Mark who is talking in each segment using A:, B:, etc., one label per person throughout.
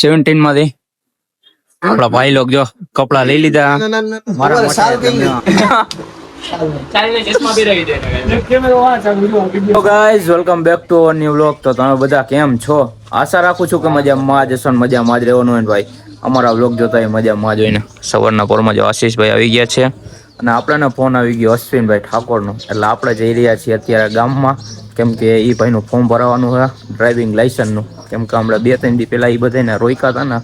A: 17 માંથી આપડા ભાઈ લોગ જો કપડા લઈ લીધા મારા guys welcome back to our new vlog. તો તમે બધા કેમ છો? આશા રાખું છું કે મજામાં જ હશો ને મજામાં જ રહેવાનું હોય ભાઈ. અમારા વ્લોગ જોતા હોય મજામાં જ હોય ને. સવારના પોરમાં જો આશીષભાઈ આવી ગયા છે અને આપણને ફોન આવી ગયો અશ્વિનભાઈ ઠાકોરનો, એટલે આપણે જઈ રહ્યા છીએ અત્યારે ગામમાં, કેમ કે એ ભાઈનું ફોર્મ ભરાવાનું છે ડ્રાઇવિંગ લાઇસન્સનું. કેમ કે હમણાં 2-3 દી પહેલા એ બધાને રોક્યા હતા ને,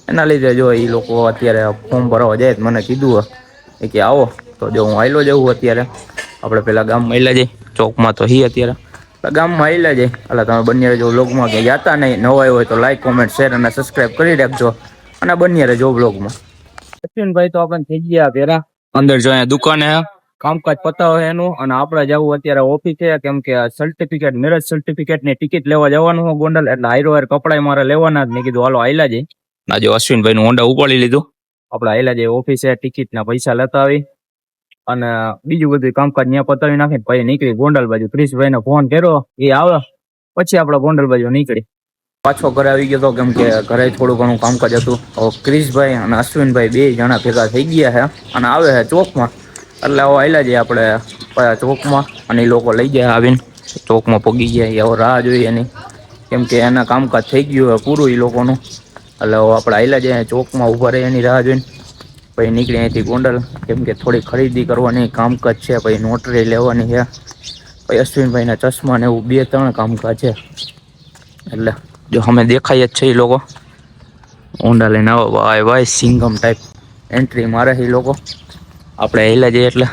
A: એના લીધે જો એ લોકો અત્યારે ફોર્મ ભરવા જાય. મને કીધું કે આવો, તો જો હું આવેલો જવું અત્યારે. આપણે પેલા ગામમાં આવેલા જઈએ, ચોકમાં તો હી અત્યારે ગામમાં આવેલા જઈએ. એટલે તમે બંને જો વ્લોગમાં ક્યાં જાતા નહીં, નવા હોય તો લાઈક કોમેન્ટ શેર અને સબસ્ક્રાઈબ કરી રાખજો અને બંને રહેજો વ્લોગમાં. અશ્વિનભાઈ તો આપણને થઈ ગયા પેરા અંદર જો અહીંયા દુકાને કામકાજ પતાવે એનું, અને આપણે જવું અત્યારે ઓફિસે, કેમ કે સર્ટિફિકેટ મેરેજ સર્ટિફિકેટ ની ટિકિટ લેવા જવાનું હોય ગોંડલ, એટલે હાઈરો હાર કપડા મારે લેવાના જ. મેં કીધું હાલો આયલા જઈ. આજે અશ્વિનભાઈ નું હોન્ડા ઉપાડી લીધું, આપણે આયલા જઈએ ઓફિસે, ટિકિટ ના પૈસા લેતા આવી અને બીજું બધું કામકાજ ત્યાં પતાવી નાખીને પછી નીકળી ગોંડલ બાજુ. ક્રિશભાઈ ને ફોન કર્યો, એ આવે પછી આપણે ગોંડલ બાજુ નીકળી. પાછો ઘરે આવી ગયો હતો, કેમ કે ઘરે થોડું ઘણું કામકાજ હતું. ક્રિશભાઈ અને અશ્વિનભાઈ 2 જણા ભેગા થઈ ગયા છે અને આવે છે ચોકમાં. એટલે હવે આવેલા જઈએ આપણે ચોકમાં, અને એ લોકો લઈ જાય આવીને ચોકમાં પગી ગયા. હવે રાહ જોઈએ એની, કેમ કે એના કામકાજ થઈ ગયું હોય પૂરું એ લોકોનું. એટલે હવે આપણે આવેલા જઈએ ચોકમાં ઊભા રહે એની રાહ જોઈને. પછી નીકળી અહીંથી ગોંડલ, કેમ કે થોડી ખરીદી કરવાની કામકાજ છે, પછી નોટરી લેવાની છે, પછી અશ્વિનભાઈના ચશ્મા ને એવું 2-3 કામકાજ છે. એટલે જો અમે દેખાય જ છે એ લોકો હોન્ડા લઈને આવો ભાઈ ભાઈ, સિંગમ ટાઈપ એન્ટ્રી મારે છે એ લોકો. આપણે હેલા જઈએ એટલે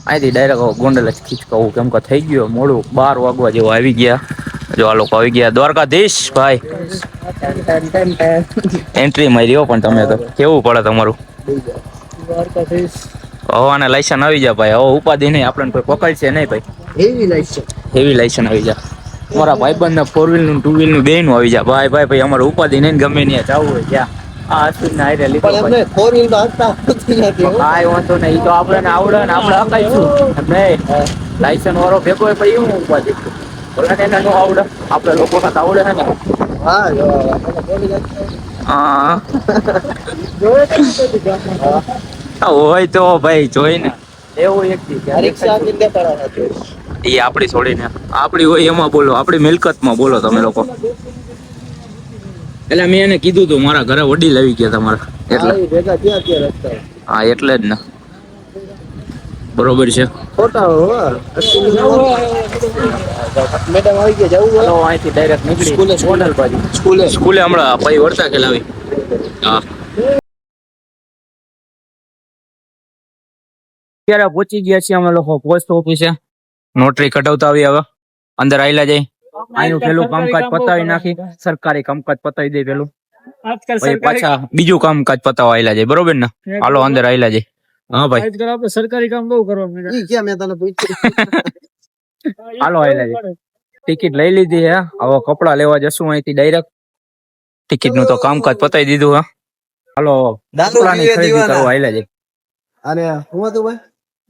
A: અહીંથી ડાયરેક્ટ ગોંડલ જ ખીચકાવું, કેમ કે થઈ ગયું મોડું. 12 વાગવા જેવું આવી ગયા. જો આ લોકો આવી ગયા. દ્વારકાધીશ ભાઈ એન્ટ્રી મારી. પણ તમે તો કેવું પડે તમારું? હવાને લાયસન્સ આવી જાય ભાઈ. હવે ઉપાધિ નહીં, આપણને કોઈ પકડશે નહીં ભાઈ. હેવી લાયસન્સ આવી જાય. અમારા ભાઈબંધ ને 4 વ્હીલ નું 2 વ્હીલ નું 2 નું આવી જાય. ભાઈ ભાઈ ભાઈ અમારે ઉપાધિ નહીં, ગમે ત્યાં જવું હોય ત્યાં. આ અશ્વિન ના હારે લીધો ભાઈ. 4 વ્હીલ તો હકતા કાઈ વાંધો નહીં, ઈ તો આપણે આવડે ને આપણે હકાઈશું નહીં. લાયસન્સ વાળો ભેગો હોય પછી એવું ઉપાધિ. બોલા ને એના નો આવડે, આપણે લોકો ના આવડે છે ને. હા હોય તો ભાઈ જોઈને એવું એક એ આપડી છોડીને આપડી હોય એમાં બોલો, આપડી મિલકતમાં બોલો તમે લોકો. એટલે મેં એને કીધું તું મારા ઘરે વડીલ આવી ગયા તમારા, એટલે હા એટલે જ ને. બરોબર છે. મેડમ આવી ગયા, જવું અહીંથી ડાયરેક્ટ નીકળી ગોંડલ બાજુ. સ્કૂલે હમણાં ભાઈ વળતા કે લાવી. હા અત્યારે પહોંચી ગયા છીએ અમે લોકો પોસ્ટ ઓફિસે. નોટરી કઢાવતા આવી. હવે અંદર આયલા જાય. આનું પેલું કામકાજ પતાવી નાખી, સરકારી કામકાજ પતાવી દે પેલું, પછી પાછા બીજું કામકાજ પતાવવા આયલા જાય. બરોબર ને? હાલો અંદર આયલા જાય. હા ભાઈ આપણે સરકારી કામ બહુ કરવા ઈ કે મેં તને પૂછ્યું. હાલો આયલા જાય. ટિકિટ લઈ લીધી હે, હવે કપડા લેવા જશું અહીંથી ડાયરેક્ટ. ટિકિટ નું તો કામકાજ પતાવી દીધું હે. હાલો કપડાની ખરીદી કરવા આયલા જાય.
B: અને હું હતું ભાઈ,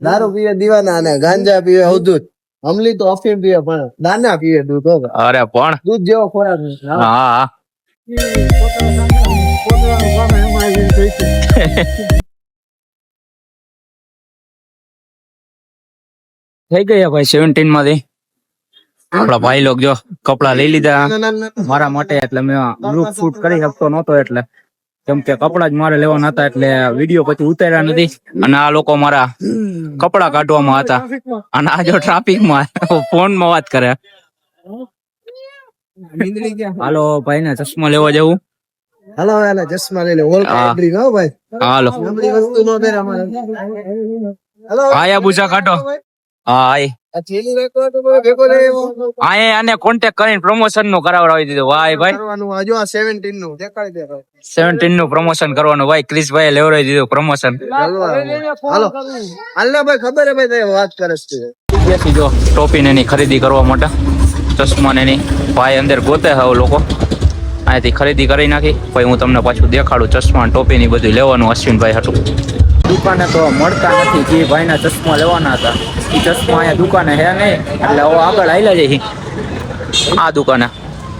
B: દારૂ પીવે દીવાના અને ગાંજા પીવે અવધૂત. અમલી તો અફીમ પીવે પણ દાના પીવે દૂધ.
A: અરે પણ
B: દૂધ જેવો ખોરાક.
A: હા થઈ ગયા ભાઈ 17 માંથી. આપડા ભાઈ લોગ જો કપડા લઈ લીધા મારા માટે. એટલે મેં ગ્રુપ શૂટ કરી શકતો નતો, એટલે કેમ કે કપડા જ મારે લેવાના હતા, એટલે વિડીયો પછી ઉતાર્યા નથી. અને આ લોકો મારા કપડા કાઢવામાં હતા, અને આ જો ટ્રાફિકમાં ફોન માં વાત કરે. હાલો ભાઈ ને ચશ્મા લેવા જવું.
B: હાલો હાલો ચશ્મા લઈ લે. ઓલકાડ્રી હો ભાઈ.
A: હાલો
B: નબળી વસ્તુ નો પહેર અમારે. હાલો
A: આયા બુજા કાઢો. હા આય
B: આ થેલી રાખો તો ભેગો લે.
A: આય આને કોન્ટેક્ટ કરીને પ્રમોશન નું કરાવડાવી દીધું. વાય ભાઈ
B: કરવાનું આ જો આ 17 નું દેખાડી દે ભાઈ.
A: 17 નું પ્રમોશન કરવાનું ભાઈ. ક્રિશભાઈ લેવડાવી દીધું પ્રમોશન.
B: હાલો હાલો ભાઈ, ખબર હે ભાઈ તે વાત કરસ છે.
A: જો ટોપી ને એની ખરીદી કરવા માટે, ચશ્મા ને એની ભાઈ અંદર ગોતે હવે લોકો. અહીંયાથી ખરીદી કરી નાખી, પછી હું તમને પાછું દેખાડું. ચશ્મા ટોપી ની બધું લેવાનું અશ્વિનભાઈ હતું. દુકાને તો મળતા નથી, જે ભાઈના ચશ્મા લેવાના હતા એ ચશ્મા અહીંયા દુકાને હે નહીં, એટલે હવે આગળ આવેલા જઈ આ દુકાને.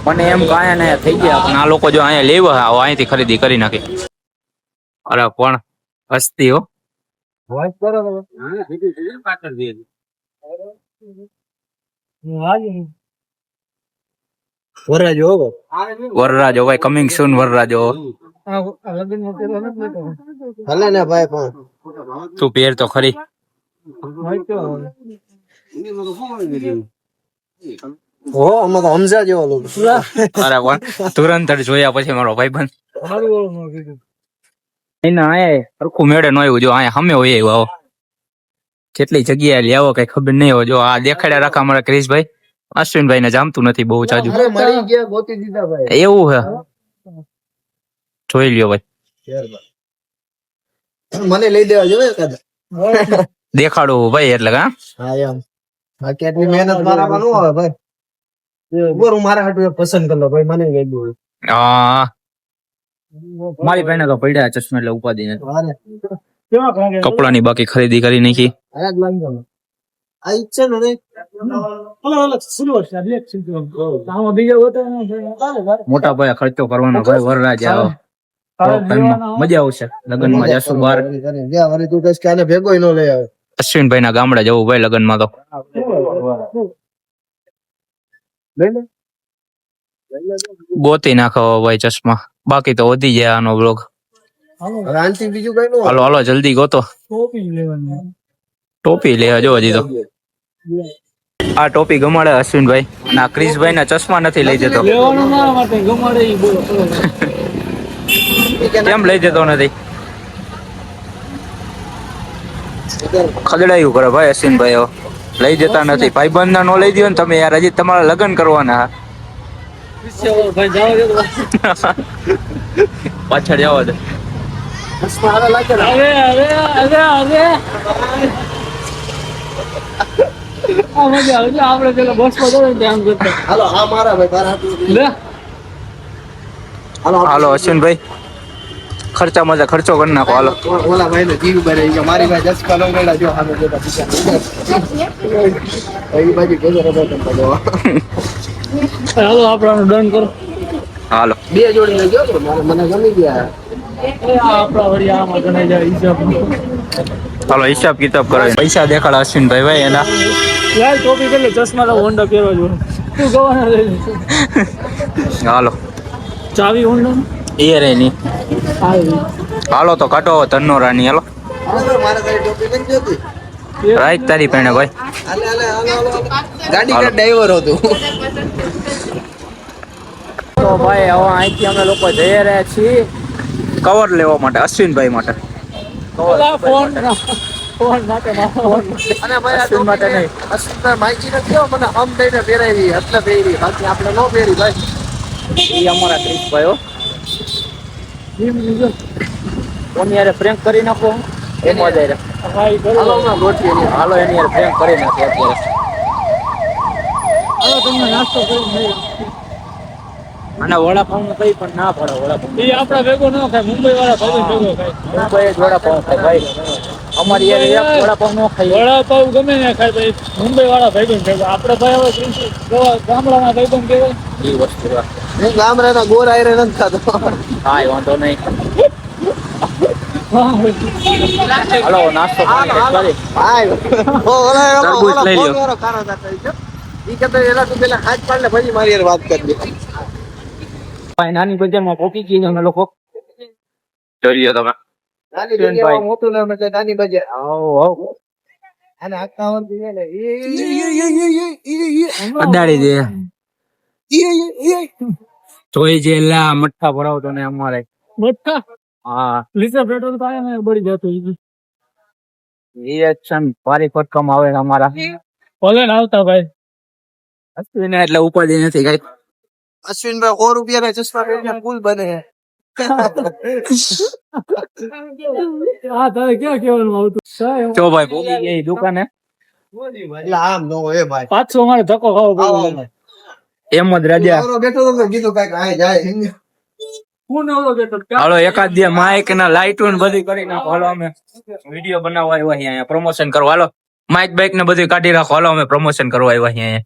A: મને એમ કે અહીંયા ને થઈ ગયા પણ આ લોકો જો અહીંયા લેવા આવો અહીંથી ખરીદી કરી નાખી. અરે પણ હસ્તી હો.
B: વોઇસ કરો વરરાજો
A: વરરાજો ભાઈ કમિંગ સૂન વરરાજો.
B: ભલે ને ભાઈ પણ
A: તું પહેર તો ખરી.
B: હો આમાં તો હમઝા જેવો લોકો
A: અરે પણ તુરંત જ જોયા પછી મારો ભાઈબંધ એના આયા સરખું મેળે ન આવ્યું જો અહીંયા સામે હોય આવ્યો આવો. કેટલી જગ્યાએ લેવો કઈ ખબર નહીં હોય. જો આ દેખાડ્યા રાખા અમારા ક્રિશભાઈ. અશ્વિનભાઈ ને જામતું નથી બહુ જાજુ.
B: અરે મળી ગયા ગોતી દીધા ભાઈ.
A: એવું હે જોઈ લ્યો ભાઈ.
B: મને લઈ દેવા જોઈએ કદાચ
A: દેખાડો ભાઈ એટલે હા
B: એમ બાકી એટલી મહેનત મારામાં ન આવે ભાઈ. બરોબર હું મારા હાટુ પસંદ કરી લો ભાઈ મને ગઈ ગયું.
A: હા મારી ભાઈને તો પડ્યા ચશ્મા એટલે ઉપાધિ નથી. કપડાની બાકી ખરીદી કરી નાખી.
B: આ ઈચ્છે ને
A: મોટા ભાઈ ખર્ચો કરવાનો ભાઈ વરરાજ આવો. મજા આવશે લગ્નમાં જશું બાર.
B: તું કઈશ કે આને ભેગો ન લઈ આવે.
A: અશ્વિનભાઈ ના ગામડે જવું ભાઈ લગ્નમાં તો. ગોતી નાખો ભાઈ ચશ્મા બાકી તો વધી જાય આનો બ્લોગ.
B: રાંચી બીજું કઈ નું
A: હાલો હાલો જલ્દી ગોતો. ટોપી લેવા જો હજી તો. આ ટોપી ગમાડે અશ્વિનભાઈ અને આ ક્રિશભાઈ ના ચશ્મા નથી લઈ જતો. કેમ લઈ જતો નથી? ખદડાયું કરે ભાઈ અશ્વિનભાઈ. લઈ જતા નથી. ભાઈબંધ ના નો લઈ દો ને તમે યાર. હજી તમારા લગ્ન કરવાના. પાછળ જવા દે. હાલો અશ્વિનભાઈ ખર્ચા મજા ખર્ચો કરી નાખો. હાલો
B: ઓલા ભાઈ ને જીવ બને મારી ભાઈ જસકા નો મેળા જો સામે જોતા પીછા એ બાજુ કેજો રબો
C: હાલો આપણાનું ડન કરો.
A: હાલો
B: બે જોડી લેજો મને ગમી ગયા.
C: આપણા વળી આમાં ગણાઈ જાય હિસાબ.
A: હાલો હિસાબ કિતાબ કરાવી પૈસા દેખાડા અશ્વિનભાઈ ભાઈ એના.
C: યાર ટોપી કેટલી ચશ્મા તો હોન્ડા પહેરવા જો તું ગવાના લઈ
A: હાલો
C: ચાવી હોન્ડા
A: એ રે ની. હાલો તો કાઢો તન્નો રાની. હાલો
B: મારા ઘરે ટોપી નથી જોતી.
A: રાઈટ તારી પેણે ભાઈ.
B: હાલે હાલે હાલો ગાડી કા ડ્રાઈવર હતો.
A: તો ભાઈ હવે અહીંથી અમે લોકો જઈ રહ્યા છીએ કવર લેવા માટે અશ્વિનભાઈ માટે.
C: ફોન ફોન માટે
B: અને ભાઈ
A: અશ્વિન માટે નહીં.
B: અશ્વિનભાઈ માઈકી નથી કેવો મને આમ દઈને પહેરાવી એટલે પહેરી બાકી આપણે ન પહેરી ભાઈ.
A: એ અમારા ક્રિશભાઈ હો. કોની યારે પ્રેન્ક કરી નાખો એમ જ રે.
C: હા ઈ
B: હાલો હમણાં ગોઠવીએ એની.
A: હાલો એની યારે પ્રેન્ક કરી નાખે અત્યારે.
C: હાલો તમને નાસ્તો કરી
A: અને વડાપાઉં નું કઈ પણ ના પડે. વડાપાઉં
C: એ આપણા ભેગો ન ખાય મુંબઈ વાળા ભાઈ ભેગો ખાય.
A: મુંબઈ જ વડાપાઉં ખાય ભાઈ. અમારી યારે એક વડાપાઉં ન ખાઈ.
C: વડાપાઉં ગમે ને ખાય ભાઈ મુંબઈ વાળા ભાઈ ભેગો. આપણે ભાઈ હવે ગામડાના ભાઈ કહેવાય.
A: એ વસ્તુ
B: હું ગામડાના ગોર આયરે નથી ખાતો.
A: હા વાંધો નહીં. હાલો નાસ્તો પાણી કરી. તરબૂચ લઈ લ્યો.
B: ઈ કહેતો એલા તું પેલા હાથ પાડ ને પછી મારી હારે વાત કરજે.
A: ભાઈ નાની બજારમાં પોકી ગઈ અમે લોકો. જોઈ લ્યો તમે.
B: નાની જગ્યામાં મોટું નામ એટલે નાની બજાર.
A: આવો આવો
B: અને આકાવન દીએ ને
A: અડાડી દે. જોઈ જે લા મઠ્ઠા ભરાવતો ને અમારે.
C: મોટા
A: હા
C: લીસા પેટ્રોલ તો આયા ને બળી જતો
A: રિએક્શન ભારી ફટકામ આવે અમારા.
C: ભલે ને આવતા ભાઈ.
A: અશ્વિન એટલે ઉપાધિ નથી કઈ.
B: અશ્વિનભાઈ 100 રૂપિયા ચશ્મા પહેરીને કુલ બને.
C: હા તારે ક્યાં કેવાનું આવતું
A: જો ભાઈ પોકી ગઈ દુકાને.
B: એટલે આમ નો હોય ભાઈ.
C: પાછો અમારે ધક્કો ખાવો પડે.
A: એમ જ રજા.
B: નવરો બેઠો તો મેં કીધું કાંઈક આય જાય.
C: હું નવરો બેઠો
A: હાલો એકાદ દે માઇક ના લાઈટ ને બધી કરી નાખો. હાલો અમે વિડીયો બનાવવા આવ્યા અહીંયા પ્રમોશન કરવા. હાલો માઇક બાઇક ને બધું કાઢી રાખો. હાલો અમે પ્રમોશન કરવા આવ્યા અહીંયા.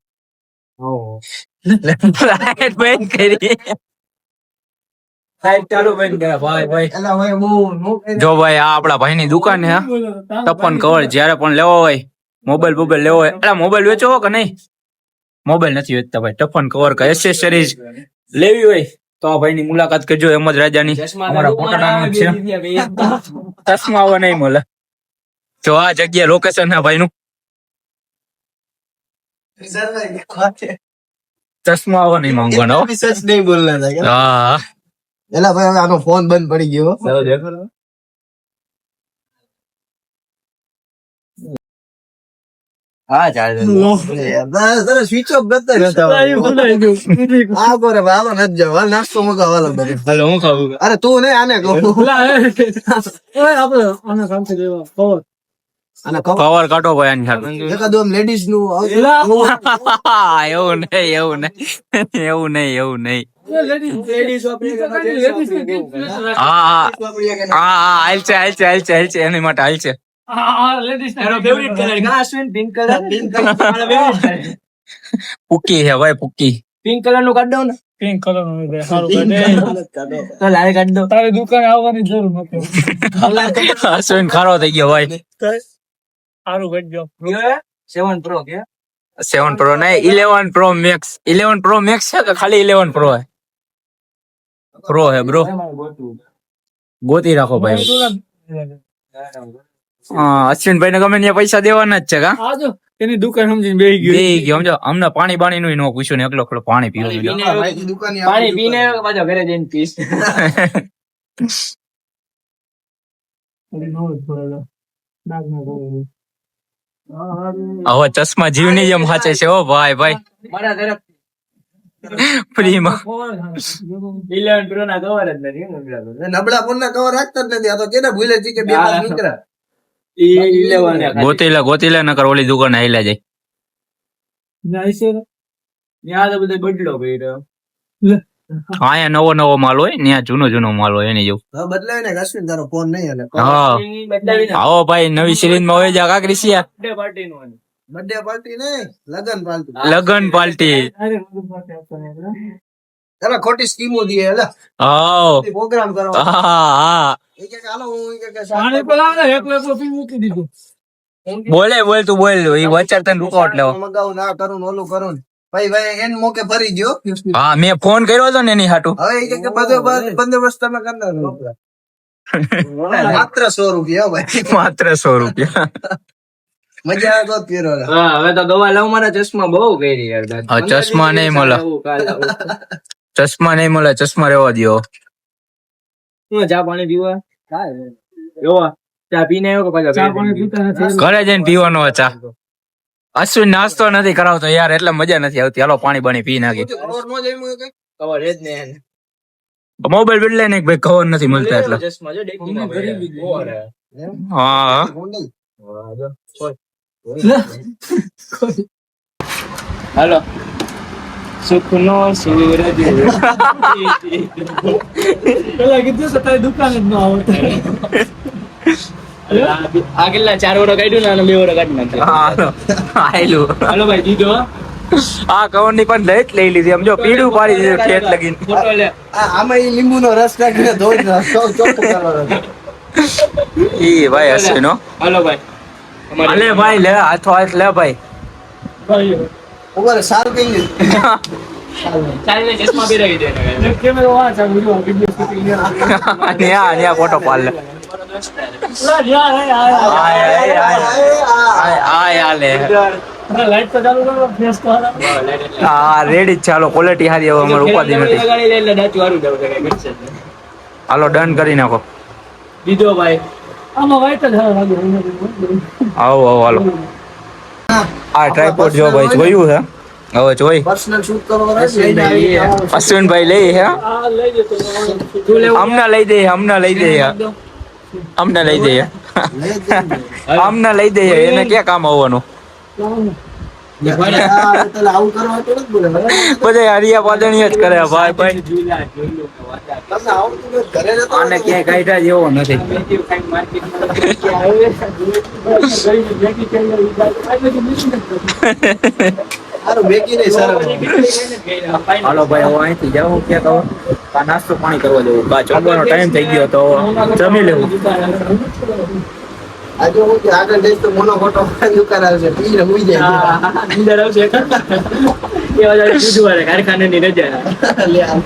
A: લાઈટ બંધ કરી. લાઈટ ચાલુ બંધ કરે ભાઈ.
B: એલા ભાઈ હું
A: જો ભાઈ આ આપણા ભાઈની દુકાન છે ટપન કવર. જ્યારે પણ લેવો હોય મોબાઈલ લેવો હોય, એટલે મોબાઈલ વેચવો કે નહીં? મોબાઈલ નથી વેચતા ભાઈ. ટપન કવર કે એસેસરીઝ લેવી હોય તો આ ભાઈની મુલાકાત કરજો. હેમદ રાજાની અમારા કોટડાનો જ છે. ચશ્મા હવે નહીં મળે. જો આ જગ્યા લોકેશન છે ભાઈનું. ચશ્મા હવે નહીં માંગવાનો.
B: સચ નહીં બોલના था
A: હા
B: એલા ભાઈ હવે આનો ફોન બંધ પડી ગયો.
A: હા ચાલે.
B: સ્વિચ ઓફ કરતા રહેતા આ કોરે હાલો નથી જાવ હાલ નાસ્તો મગાવ હાલો બધે.
A: હાલો હું ખાવું?
B: અરે તું નહીં આને કહું આને કહું
A: કવર કાઢો ભાઈ આની સાથે.
B: એકાદું આમ લેડીઝ નું
A: એવું નહીં. હા હાલ છે એની માટે હાલ છે. પુક્કી છે ભાઈ પુક્કી.
B: પિંક કલર નું કાઢ દઉં ને
C: પિંક કલર નું
B: તો લાલ કાઢ દો.
C: તારી દુકાને આવવાની જરૂર નથી.
A: અશ્વિન ખારો થઈ ગયો ભાઈ.
C: સારું ગયો
B: 7 Pro કે
A: 7 Pro નહીં 11 Pro Max. 11 Pro Max છે કે ખાલી 11 Pro है? Pro है બ્રો. ગોતી રાખો ભાઈ. હા અશ્વિનભાઈ ને ગમે ત્યાં પૈસા દેવાના જ છે કા?
C: આજો એની દુકાન સમજીને બેહી ગયો.
A: સમજો અમને પાણી નું ન પૂછ્યું ને એકલો પાણી પીવું.
B: પાણી પીને પાછો ઘરે જઈને પીસ.
A: હવે ચશ્મા જીવની જેમ સાચે છે ઓ ભાઈ.
B: મારા તરફ
A: ફ્રીમાં
B: 11 Pro ના કવર જ નથી નબળા ફોન ના કવર રાખતા જ નથી. આ તો કેને ભૂલે છે કે બે માસ નીકળ્યા.
A: ગોતીલા નકર ઓલી દુકાન આઈલા જાય. આયા નવો માલ હોય ત્યાં જૂનો માલ હોય એની જેવું.
B: બદલાય ને અશ્વિન તારો ફોન નહીં હાલે.
A: હા આવો ભાઈ નવી સિરીઝ માં હોય જા કાકરી સિયા.
B: બર્થડે પાર્ટી નહીં
A: લગન પાર્ટી.
B: ચાલો ખોટી સ્કીમો દીએ એલા
A: હા
B: પ્રોગ્રામ કરો.
A: હા
B: એ કે હાલો હું કે
C: પાણી પેલા એકલો પી મૂકી દીધું.
A: બોલ તું બોલ એ વચ્ચે તને રૂકાવટ લેવો.
B: મગાવું ના કરું ને ઓલું કરું ને ભાઈ એને મોકે ફરી ગયો.
A: હા મેં ફોન કર્યો હતો ને એની હાટું.
B: હવે એ કે બધો બંદોબસ્ત તમે કરી નાખો. માત્ર 100 રૂપિયા ભાઈ.
A: માત્ર 100 રૂપિયા.
B: મજા આવે તો પહેરો.
D: હવે તો ગવા લવ મારા ચશ્મા બહુ કરી યાર.
A: ચશ્મા નહીં મળે. ચશ્મા રહેવા દો.
D: હું ચા પાણી પીવા એવો ચા પીને આવ્યો કે પાછા
C: ચા પાણી પીતા નથી.
A: ઘરે જઈને પીવાનો ચા. અશ્વિન નાસ્તો નથી કરાવતો યાર એટલે મજા નથી આવતી. હાલો પાણી બાણી પી નાખી.
D: ખબર જ ને
A: મોબાઈલ બદલે ને ભાઈ ખબર નથી મળતા એટલે.
D: ચશ્મા જો ડેકીમાં પડ્યા.
A: હા
D: હાલો સુખનો સૂરજ
C: પેલા કીધું તો તારી દુકાન જ ન આવડે.
D: આ કેટલા 4 ઓરો કાઢ્યું ને અને 2 ઓરો કાઢી નાખ્યા.
A: આયલું.
D: હાલો ભાઈ દીધો
A: આ કવર ની પણ લઈ લીધી સમજો પીડું પાડી દીધું ખેત લગીને.
D: ફોટો લે.
B: આમાં એ લીંબુ નો રસ નાખીને ધોઈ ચોખ્ખું કરવાનો.
A: ઈ ભાઈ અશ્વિન હો.
D: હાલો ભાઈ
A: અલે ભાઈ લે હાથો હાથ લે ભાઈ.
B: ઉપર સારું કઈ લીધું.
D: ચાલીને ચશ્મા પહેરાવી દે
C: એક કેમેરો આ છે વિડિયો શૂટિંગ
A: ન્યા ફોટો પાડ લે.
C: લાઈટ તો ચાલુ કરો ફેસ તો
A: હા રેડી ચાલો ક્વોલિટી સારી હવે અમારે ઉપાધિ નથી.
D: લગાડી લે એટલે દાંત વાળું જવું છે
A: હાલો ડન કરી નાખો.
D: દીધો ભાઈ
C: આમાં વાઈટ જ હાલ લાગે.
A: આવો હાલો. આ ટ્રાયપોડ જો ભાઈ જોયું છે હવે જોઈ.
B: પર્સનલ શૂટ કરવાનો રહેશે.
A: અશ્વિનભાઈ લઈ હે
C: આ લઈ જતો
D: તું લેવું
A: અમને લઈ દે અમને લઈ દે એને ક્યાં કામ આવવાનું.
B: આવું કરવા તો નથી બોલે.
A: બધા હરિયા પાદણીયા જ કરે ભાઈ ભાઈ.
B: તમને આવડતું નથી, ઘરે રહેતો
A: આને ક્યાંય કાઢ્યા જેવો નથી.
B: સારું બેકી નહીં સર.
A: હાલો ભાઈ હવે અહીંથી જાવ ક્યાં કહો કા નાસ્તો પાણી કરવા જવું બા જમવાનો ટાઈમ થઈ ગયો તો જમી લેવું.
B: આજે હું કે આગળ જઈશ તો મોનો ફોટો દુકાન આવશે પીને હુઈ જાય.
D: અંદર આવશે એ વાળા બુધવારે કારખાનાની રજા
B: લે આ.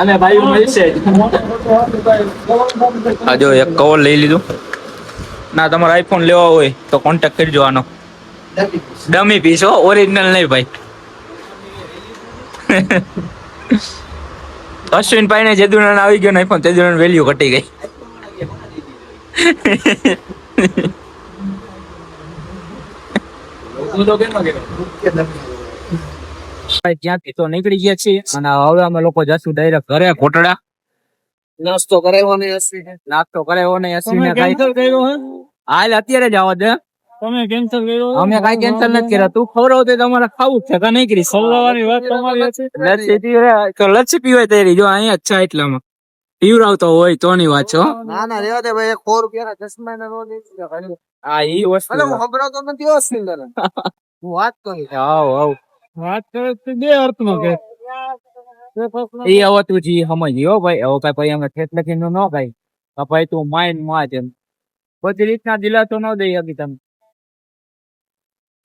D: અમે ભાઈઓ મળશે
A: આ જો એક કવર લઈ લીધું. ના તમારે આઈફોન લેવા હોય તો કોન્ટેક્ટ કરજો આનો. ડમી પીસ હો ઓરિજિનલ નહીં ભાઈ. અશ્વિન ભાઈ ને જેદુના આવી ગયો ને આઈફોન તેદુના વેલ્યુ ઘટી ગઈ.
D: હું તો કેમ કે ભાઈ ત્યાંથી તો નીકળી ગયા છીએ અને હવે અમે લોકો જશું ડાયરેક્ટ ઘરે કોટડા.
B: નાસ્તો કરાવવાનો હશે.
D: નાસ્તો કરાવ્યો ને
C: તમે
D: અશ્વિને
C: કેન્સલ કર્યો હે
D: હાલ અત્યારે જ આવો દે.
C: તમે કેન્સલ કર્યો
D: અમે કાંઈ કેન્સલ નથી કર્યા. તું ખવડાવ તો તમારે ખાવું જ છે કે નહીં કરી
C: સવારની વાત તમારી હતી
D: લસ્સી પીવે તો લસ્સી પીવાય તૈયારી જો અહીંયા જ છે એટલામાં પીવડાવતો હોય તો ની વાત છો.
B: ના ના રેવા દે ભાઈ 100 રૂપિયા ચશ્મા ના નો દે.
D: હા ઈ વસ્તુ
B: અલે હું ખબરાતો નથી હોસ્પિટલ. હું વાત કરી.
D: આવ આવ
C: વાત કરે તો બે અર્થમાં કે
D: ઈ હવે તું જી સમજી હો ભાઈ. હવે કઈ પછી અમે ઠેઠ લખીને ન કઈ ભાઈ તું માઇન્ડ માં જ એમ બધી રીતના દિલાસો ન દઈ હકી તમે.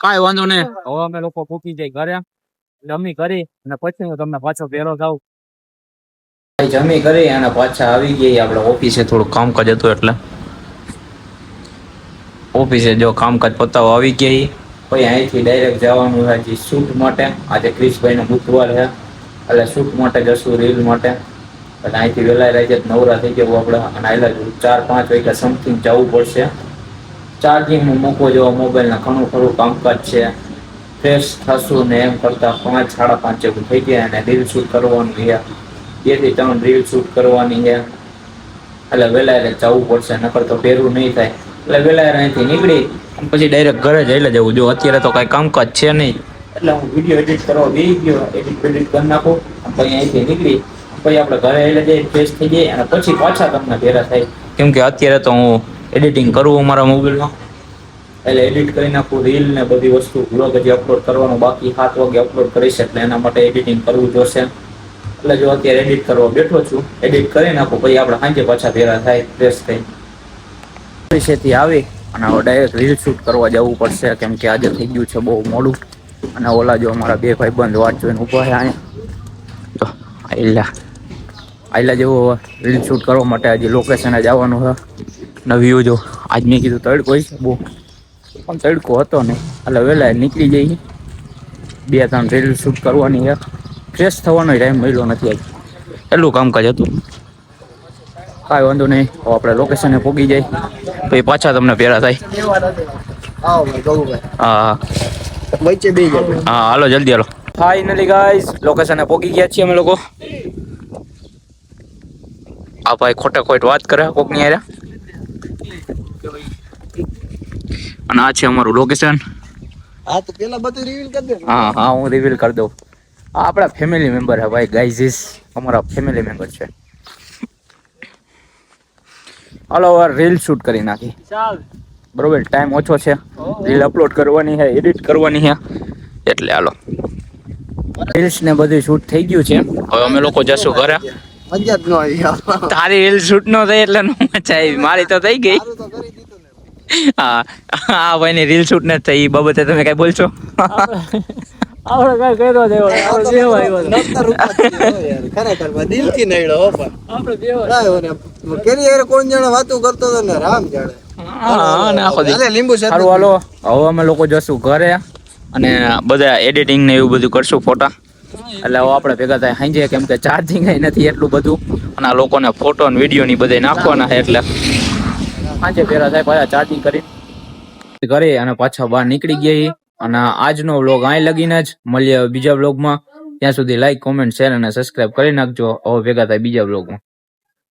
D: કાંઈ વાંધો નહીં. હવે અમે લોકો પૂકી જાય ઘરે જમી કરી અને પછી હું તમને પાછો ભેરો થાવ.
A: જમી કરી અને પાછા આવી ગઈ આપણે ઓફિસે. થોડું કામકાજ હતું એટલે ઓફિસે જો કામકાજ પતાવવા આવી ગઈ. પછી અહીંથી ડાયરેક્ટ જવાનું છે હજી શૂટ માટે. આજે ક્રિશભાઈનો બુધવાર છે એટલે શૂટ માટે જશું રીલ માટે. એટલે અહીંથી વહેલા રાતે જ નવરા થઈ જવું આપણે અને આયલા 4-5 વાગ્યા સમથિંગ જવું પડશે. ચાર્જિંગમાં મૂકવો જેવો મોબાઈલના ઘણું ખરું કામકાજ છે. ફ્રેશ થશું ને એમ કરતાં 5-5:30 જેવું થઈ ગયા અને રીલ શૂટ કરવાનું છે. 2 થી 3 રીલ શૂટ કરવાની છે એટલે વહેલા જવું પડશે નકર તો પહેરું નહીં થાય. એટલે વહેલા અહીંથી નીકળી પછી ડાયરેક્ટ ઘરે જઈ જવું. જો અત્યારે તો કાંઈ કામકાજ છે નહીં એટલે હું વિડીયો એડિટ કરવા બેસી ગયો. એડિટ કરી નાખું પછી અહીંથી નીકળી પછી આપણે ઘરે એટલે જઈએ ફ્રેશ થઈ જઈએ અને પછી પાછા તમને ભેરા થાય. કેમ કે અત્યારે તો હું એડિટિંગ કરું મારા મોબાઈલમાં એટલે એડિટ કરી નાખું. રીલ ને બધી વસ્તુ બ્લોગ હજી અપલોડ કરવાનું બાકી 7 વાગે અપલોડ કરીશ એટલે એના માટે એડિટિંગ કરવું જોશે. એટલે જો અત્યારે એડિટ કરવા બેઠો છું એડિટ કરી નાખું પછી આપણે સાંજે પાછા ભેરા થાય ફ્રેશ થઈ. ઓફિસેથી આવી અને હવે ડાયરેક્ટ રીલ શૂટ કરવા જવું પડશે કેમ કે આજે થઈ ગયું છે બહુ મોડું. અને ઓલા જો અમારા 2 ભાઈબંધ વાટ જોઈને ઊભા છે અહીંયા તો આયલા જેવું રીલ શૂટ કરવા માટે હજી લોકેશને જવાનું છે. અને વ્યૂ જો આજ મેં કીધું તડકો છે બહુ પણ તડકો હતો નહીં એટલે વહેલા નીકળી જઈએ. 2-3 રીલ શૂટ કરવાની છે. ફ્રેશ થવાનો ટાઈમ મળ્યો નથી આજ એટલું કામકાજ હતું. કાંઈ વાંધો નહીં હવે આપણે લોકેશને પહોંચી જાય પછી પાછા તમને ભેરા થાય.
B: આવો ભાઈ ગૌભાઈ.
A: હા
B: વચ્ચે બે જાય.
A: હા હાલો જલ્દી હાલો. ફાઇનલી ગાઈઝ લોકેશને પહોંચી ગયા છીએ અમે લોકો. આ ભાઈ ખોટે ખોટ વાત કરે કોકની હારે. અને આ છે અમારું લોકેશન.
B: હા તો પેલા બધું રિવીલ કરી દે.
A: હા હું રિવીલ કરી દઉં. આ આપણા ફેમિલી મેમ્બર છે ભાઈ. ગાઈઝ અમારા ફેમિલી મેમ્બર છે. હાલો હવે રીલ શૂટ કરી નાખી.
C: ચાલ
A: બરોબર ટાઈમ ઓછો છે. રીલ અપલોડ કરવાની છે એડિટ કરવાની છે એટલે હાલો. રીલ્સ ને બધું શૂટ થઈ ગયું છે. હવે અમે લોકો જશું ઘરે.
B: મજા જ ન આવી.
A: તારી રીલ શૂટ નો થઈ એટલે નો મજા આવી. મારી તો થઈ ગઈ.
B: સારું તો કરી દીધું ને.
A: હા હા ભાઈ ની રીલ શૂટ ને થઈ એ બાબતે તમે કઈ બોલશો?
C: આપણે કઈ કર્યો દેવો આપણે દેવો આવ્યો હતો.
B: નક્કર રૂપા થઈ ગયો યાર. ખરેખર માં દિલથી નડ્યો હો પણ.
C: આપણે દેવો
B: કાંઈ હોય ને. કેરી યાર કોણ જાણે વાતું કરતો હતો ને રામ જાણે.
A: હા ને આખો દી.
B: હાલે લીંબુ શરબત.
A: સારું હાલો હવે અમે લોકો જશું ઘરે અને બધા એડિટિંગ ને એવું બધું કરશું ફોટા. એટલે હવે આપણે ભેગા થાય સાંજે કેમ કે ચાર્જિંગ નથી એટલું બધું અને આ લોકોને ફોટો ને વિડીયો ની બધે નાખવાના છે એટલે સાંજે ભેગા થાય પાછા ચાર્જિંગ કરી ઘરે અને પાછા બહાર નીકળી ગયા. અને આજનો વ્લોગ અહીં લગીને જ મળીએ બીજા વ્લોગમાં. ત્યાં સુધી લાઈક કોમેન્ટ શેર અને સબસ્ક્રાઇબ કરી નાખજો. હવે ભેગા થાય બીજા વ્લોગમાં.